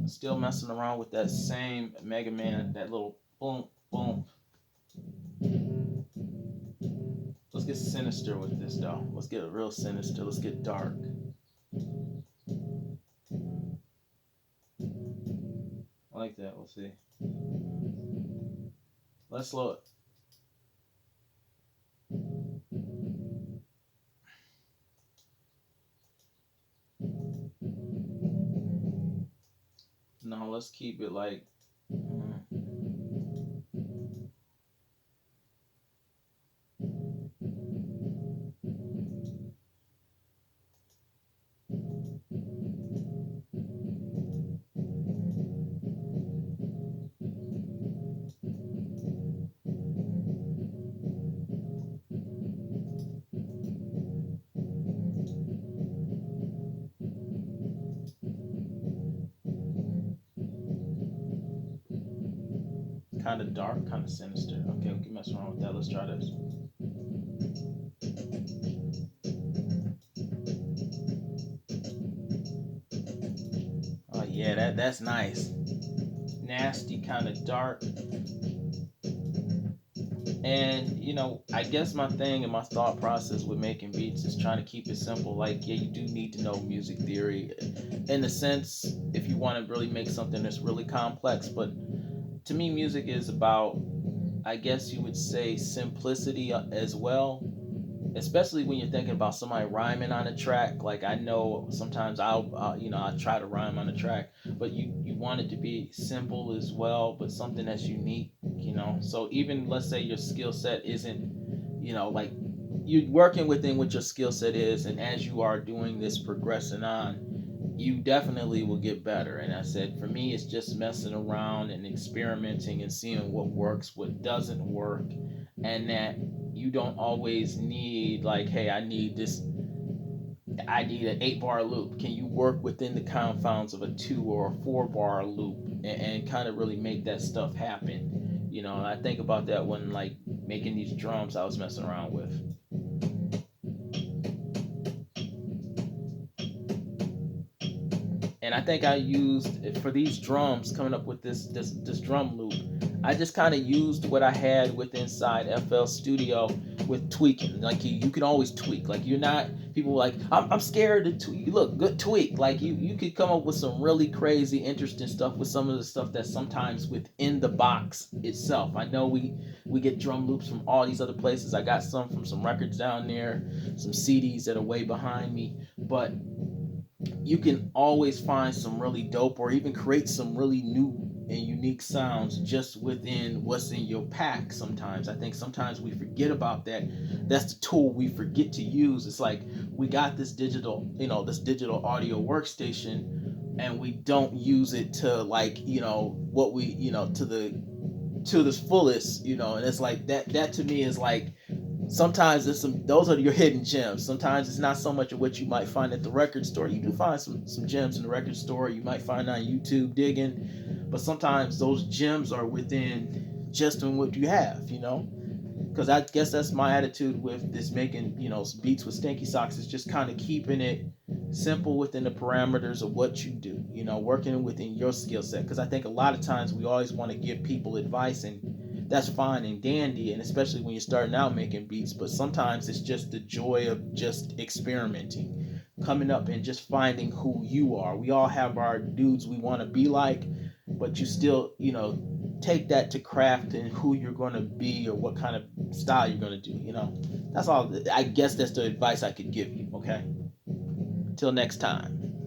Still messing around with that same Mega Man, that little boom, boom. Let's get sinister with this though. Let's get real sinister. Let's get dark. I like that. We'll see. Let's slow it. No, let's keep it like. Kind of dark, kind of sinister. Okay, we can mess around with that. Let's try this. Oh yeah, that's nice. Nasty, kind of dark. And I guess my thing and my thought process with making beats is trying to keep it simple. Like, yeah, you do need to know music theory, in a sense, if you want to really make something that's really complex. But to me, music is about, I guess you would say, simplicity as well, especially when you're thinking about somebody rhyming on a track. Like, I know sometimes I'll try to rhyme on a track, but you want it to be simple as well, but something that's unique. So even, let's say your skill set isn't, like, you're working within what your skill set is, and as you are doing this, progressing on, you definitely will get better. And I said, for me, it's just messing around and experimenting and seeing what works, what doesn't work, and that you don't always need, like, hey, I need an 8 bar loop. Can you work within the confounds of a 2 or a 4 bar loop, and kind of really make that stuff happen? And I think about that when, like, making these drums I was messing around with. And I think I used, for these drums, coming up with this drum loop, I just kind of used what I had with inside FL Studio with tweaking. Like, you can always tweak. Like, you're not, people like, I'm scared to tweak. Look, good tweak. Like, you could come up with some really crazy, interesting stuff with some of the stuff that's sometimes within the box itself. I know we get drum loops from all these other places. I got some from some records down there, some CDs that are way behind me, but you can always find some really dope, or even create some really new and unique sounds just within what's in your pack. Sometimes I think sometimes we forget about that. That's the tool we forget to use. It's like, we got this digital audio workstation, and we don't use it to, like, what we to this fullest. And it's like that to me is like, sometimes those are your hidden gems. Sometimes it's not so much of what you might find at the record store. You do find some gems in the record store, you might find on YouTube digging, but sometimes those gems are within just in what you have. Because I guess that's my attitude with this, making beats with Stankysocks, is just kind of keeping it simple within the parameters of what you do, working within your skill set. Because I think a lot of times we always want to give people advice, and that's fine and dandy, and especially when you're starting out making beats. But sometimes it's just the joy of just experimenting, coming up and just finding who you are. We all have our dudes we want to be like, but you still, take that to craft and who you're going to be, or what kind of style you're going to do. That's all. I guess that's the advice I could give you. Okay, till next time.